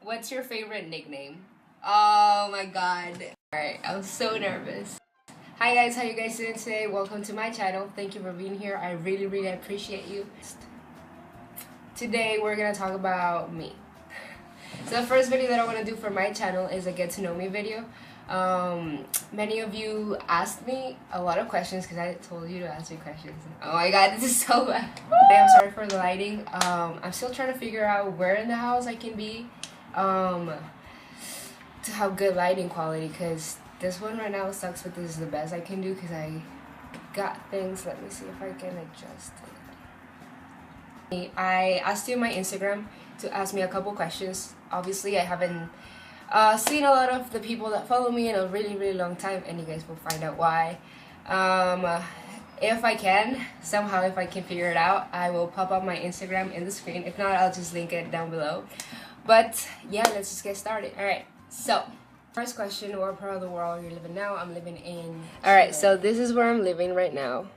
What's your favorite nickname? Oh my god. Alright, I'm so nervous. Hi guys, how you guys doing today? Welcome to my channel. Thank you for being here. I really appreciate you. Today we're gonna talk about me. So the first video that I want to do for my channel is a get to know me video. Many of you asked me a lot of questions because I told you to ask me questions. Oh my god, this is so bad. I'm sorry for the lighting. I'm still trying to figure out where in the house I can be to have good lighting quality, because this one right now sucks, but this is the best I can do because I got things. Let me see if I can adjust it. I asked you on my Instagram to ask me a couple questions. Obviously, I haven't seen a lot of the people that follow me in a really long time, and you guys will find out why. If I can, somehow if I can figure it out, I will pop up my Instagram in the screen. If not, I'll just link it down below. But yeah, let's just get started. Alright, so first question, what part of the world you're living now? I'm living in Alright, so this is where I'm living right now.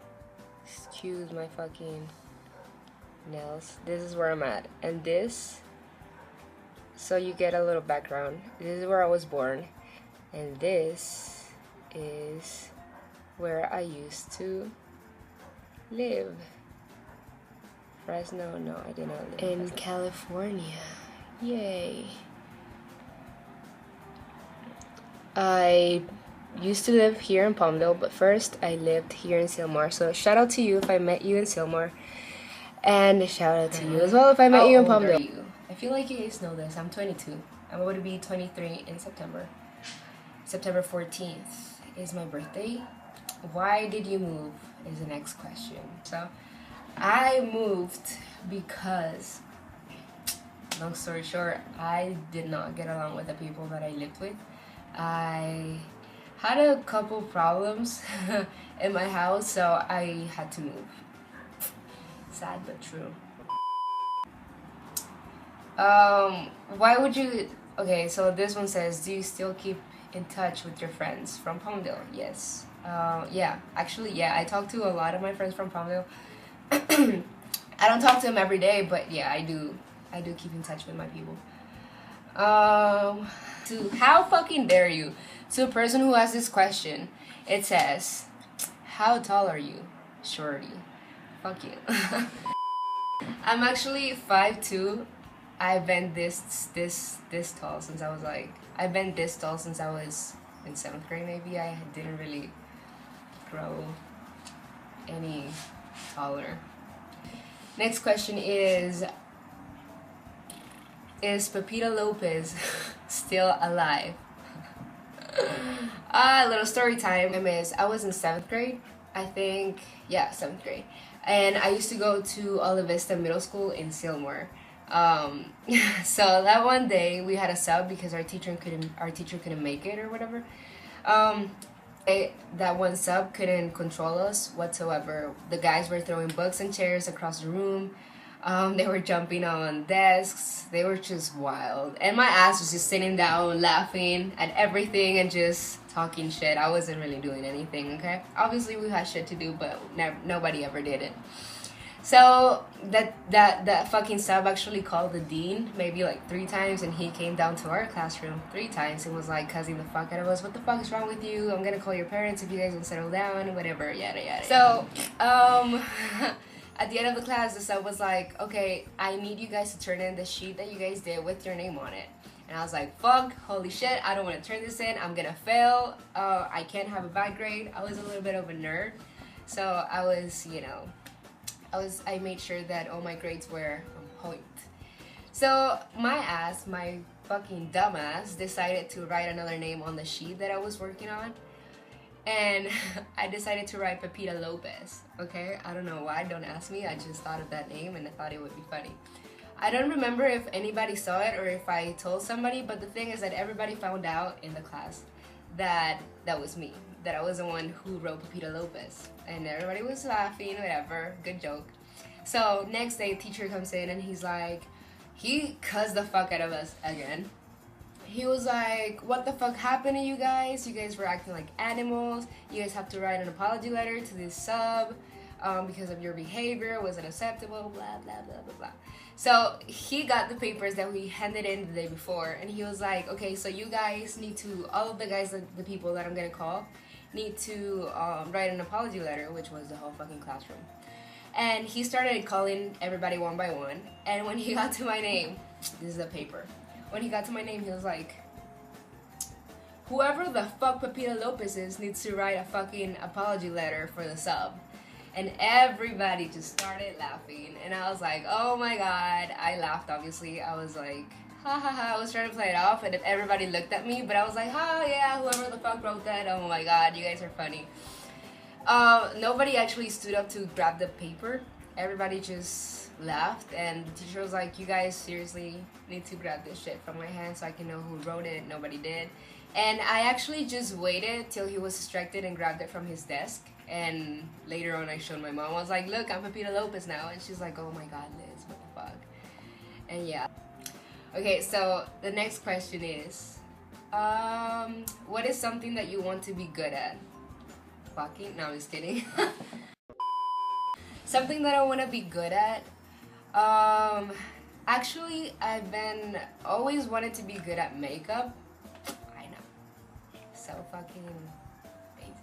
Excuse my fucking nails. This is where I'm at. And this, so you get a little background, this is where I was born. And this is where I used to live. Fresno? No, I did not live in California. Yay. I used to live here in Palmdale, but first I lived here in Sylmar. So shout out to you if I met you in Sylmar, and shout out to you as well if I met you in Palmdale. How old are you? I feel like you guys know this. I'm 22. I'm going to be 23 in September. September 14th is my birthday. Why did you move is the next question. So I moved because, long story short, I did not get along with the people that I lived with. I had a couple problems in my house, so I had to move. Sad but true. Why would you... Okay, so this one says, do you still keep in touch with your friends from Palmdale? Yes. Yeah, actually, yeah, I talk to a lot of my friends from Palmdale. I don't talk to them every day, but yeah, I do keep in touch with my people. How fucking dare you? To a person who asked this question, it says, how tall are you? Shorty. Fuck you. I'm actually 5'2". I've been this tall since I was like, I've been this tall since I was in 7th grade maybe. I didn't really grow any taller. Next question is Pepita Lopez still alive? Little story time. I was in 7th grade, I think. Yeah, 7th grade. And I used to go to Ala Vista Middle School in Sylmar. So that one day we had a sub because our teacher couldn't make it or whatever. That one sub couldn't control us whatsoever. The guys were throwing books and chairs across the room. They were jumping on desks. They were just wild. And my ass was just sitting down laughing at everything and just talking shit. I wasn't really doing anything, okay? Obviously we had shit to do, but nobody ever did it. So that fucking sub actually called the dean maybe like 3 times, and he came down to our classroom 3 times and was like cussing the fuck out of us. What the fuck is wrong with you? I'm gonna call your parents if you guys don't settle down, whatever, yada yada. So at the end of the class, the sub was like, okay, I need you guys to turn in the sheet that you guys did with your name on it. And I was like, fuck, holy shit, I don't want to turn this in. I'm gonna fail. I can't have a bad grade. I was a little bit of a nerd, so I was, you know, I made sure that all my grades were on point. So my fucking dumbass decided to write another name on the sheet that I was working on. And I decided to write Pepita Lopez, okay? I don't know why, don't ask me. I just thought of that name and I thought it would be funny. I don't remember if anybody saw it or if I told somebody, but the thing is that everybody found out in the class that that was me, that I was the one who wrote Pepita Lopez. And everybody was laughing, whatever, good joke. So next day, teacher comes in and he's like, he cussed the fuck out of us again. He was like, what the fuck happened to you guys? You guys were acting like animals. You guys have to write an apology letter to this sub. because of your behavior wasn't acceptable, blah blah blah blah blah. So he got the papers that we handed in the day before, and he was like, okay, so you guys need to, all of the guys, the people that I'm gonna call, need to write an apology letter, which was the whole fucking classroom. And he started calling everybody one by one, and when he got to my name, this is the paper, when he got to my name, he was like, whoever the fuck Pepita Lopez is needs to write a fucking apology letter for the sub. And everybody just started laughing, and I was like, oh my god. I laughed, obviously. I was like, ha ha ha. I was trying to play it off, and everybody looked at me, but I was like, ha, yeah, whoever the fuck wrote that, oh my god, you guys are funny. Nobody actually stood up to grab the paper. Everybody just laughed, and the teacher was like, you guys seriously need to grab this shit from my hand so I can know who wrote it. Nobody did. And I actually just waited till he was distracted and grabbed it from his desk. And later on I showed my mom. I was like, look, I'm Pepita Lopez now. And she's like, oh my god, Liz, what the fuck. And yeah. Okay, so the next question is, what is something that you want to be good at? Fucking? No, I'm just kidding. Something that I want to be good at? Actually, I've been always wanted to be good at makeup. I know. So fucking amazing.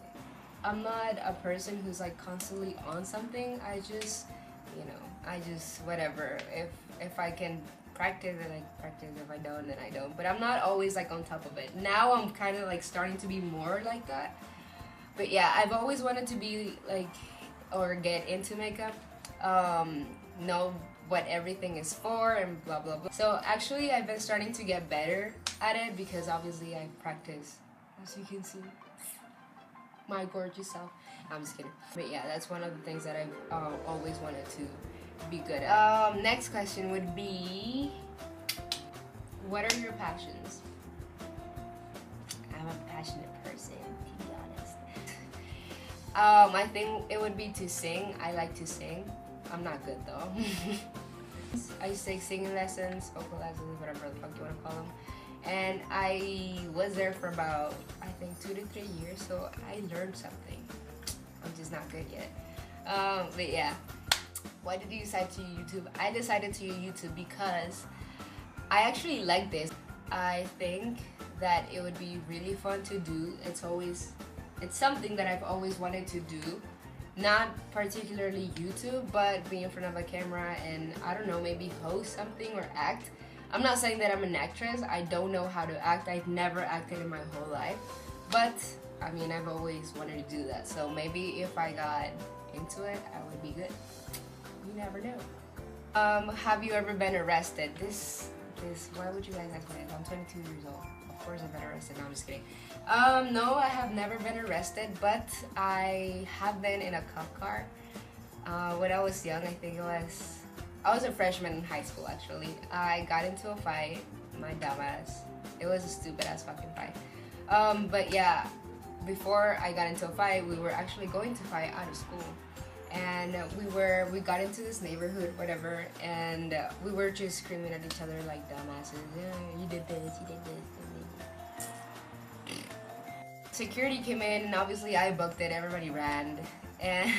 I'm not a person who's like constantly on something. I just, you know, whatever. If I can practice, then I practice. If I don't, then I don't. But I'm not always like on top of it. Now I'm kind of like starting to be more like that. But yeah, I've always wanted to be like, or get into makeup, know what everything is for and blah blah blah. So actually I've been starting to get better at it because obviously I practice, as you can see, my gorgeous self. I'm just kidding. But yeah, that's one of the things that I've always wanted to be good at. Next question would be, what are your passions? I'm a passionate person, to be honest. I think it would be to sing. I like to sing. I'm not good though. I used to take singing lessons, vocal lessons, whatever the fuck you want to call them. And I was there for about, I think, 2 to 3 years, so I learned something. I'm just not good yet. But yeah, why did you decide to YouTube? I decided to YouTube because I actually like this. I think that it would be really fun to do. It's something that I've always wanted to do. Not particularly YouTube, but be in front of a camera and, I don't know, maybe host something or act. I'm not saying that I'm an actress. I don't know how to act. I've never acted in my whole life. But, I mean, I've always wanted to do that. So maybe if I got into it, I would be good. You never know. Have you ever been arrested? Why would you guys ask me that? I'm 22 years old. Of course I've been arrested. No, I'm just kidding. No, I have never been arrested, but I have been in a cop car. When I was young, I was a freshman in high school actually. I got into a fight, my dumbass. It was a stupid ass fucking fight. But yeah, before I got into a fight, we were actually going to fight out of school. And we got into this neighborhood, whatever, and we were just screaming at each other like dumbasses. Yeah, you did this, you did this. Security came in, and obviously I booked it. Everybody ran, and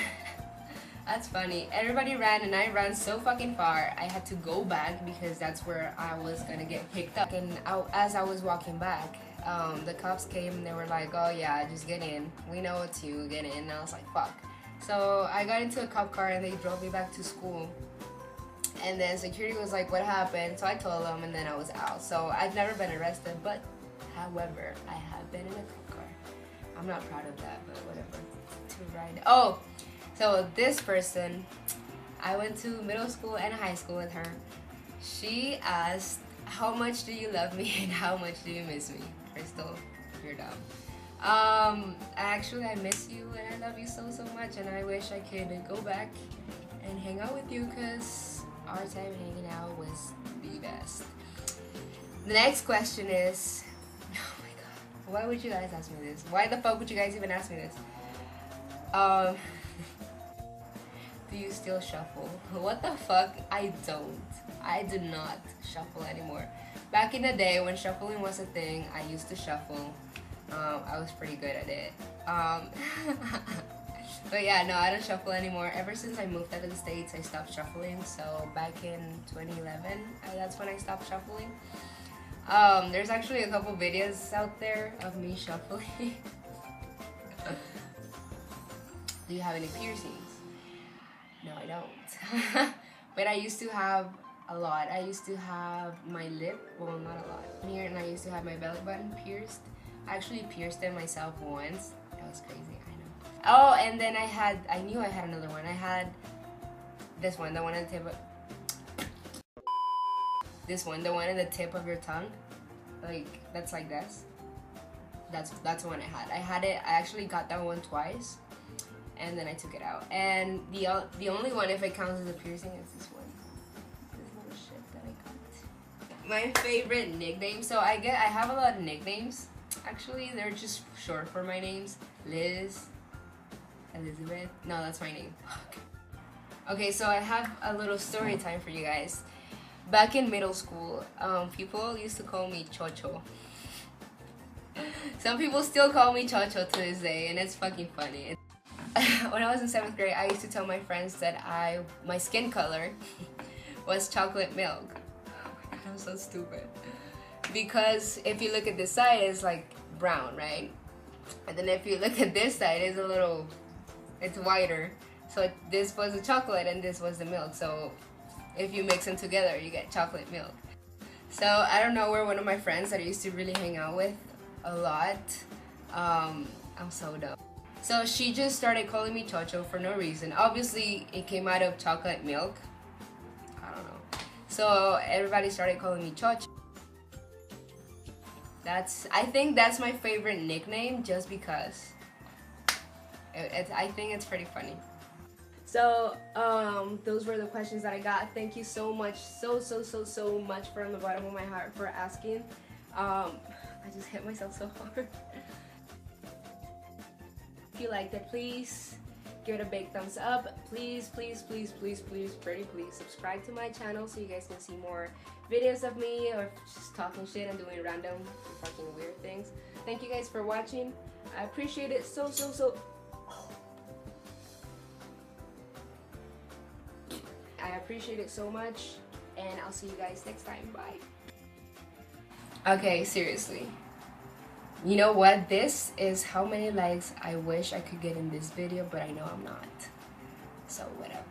that's funny. Everybody ran, and I ran so fucking far. I had to go back because that's where I was gonna get picked up. And as I was walking back, the cops came, and they were like, "Oh yeah, just get in. We know it's you. Get in." And I was like, "Fuck." So I got into a cop car, and they drove me back to school. And then security was like, "What happened?" So I told them, and then I was out. So I've never been arrested, but however, I have been in a cop car. I'm not proud of that, but whatever. To ride. Oh, so this person, I went to middle school and high school with her. She asked, how much do you love me and how much do you miss me? Crystal, you're dumb. Actually, I miss you and I love you so much, and I wish I could go back and hang out with you because our time hanging out was the best. The next question is, why would you guys ask me this? Why the fuck would you guys even ask me this? Do you still shuffle? What the fuck? I don't. I do not shuffle anymore. Back in the day when shuffling was a thing, I used to shuffle. I was pretty good at it. But yeah, no, I don't shuffle anymore. Ever since I moved out of the States, I stopped shuffling. So back in 2011, that's when I stopped shuffling. There's actually a couple videos out there of me shuffling. Do you have any piercings? No, I don't. But I used to have a lot. I used to have my lip, well, not a lot, here, and I used to have my belly button pierced. I actually pierced it myself once. That was crazy, I know. Oh, and then I knew I had another one. I had this one, the one on the tip of, this one, the one in the tip of your tongue. Like, that's like this. That's the one I had. I actually got that one twice, and then I took it out. And the only one, if it counts as a piercing, is this one. This little shit that I got. My favorite nickname. So I have a lot of nicknames. Actually, they're just short for my names. Liz, Elizabeth. No, that's my name. Okay, so I have a little story time for you guys. Back in middle school, people used to call me Chocho. Some people still call me Chocho to this day, and it's fucking funny. When I was in 7th grade, I used to tell my friends that my skin color was chocolate milk. Oh my god, I'm so stupid. Because if you look at this side, it's like brown, right? And then if you look at this side, it's whiter. So this was the chocolate and this was the milk. So if you mix them together, you get chocolate milk. So I don't know where one of my friends that I used to really hang out with a lot. I'm so dumb. So she just started calling me Chocho for no reason. Obviously, it came out of chocolate milk. I don't know. So everybody started calling me Chocho. I think that's my favorite nickname, just because I think it's pretty funny. So those were the questions that I got. Thank you so much, so much from the bottom of my heart for asking. I just hit myself so hard. If you liked it, please give it a big thumbs up. Please, pretty please subscribe to my channel so you guys can see more videos of me or just talking shit and doing random fucking weird things. Thank you guys for watching. I appreciate it so. I appreciate it so much, and I'll see you guys next time. Bye. Okay, seriously. You know what? This is how many likes I wish I could get in this video, but I know I'm not. So whatever.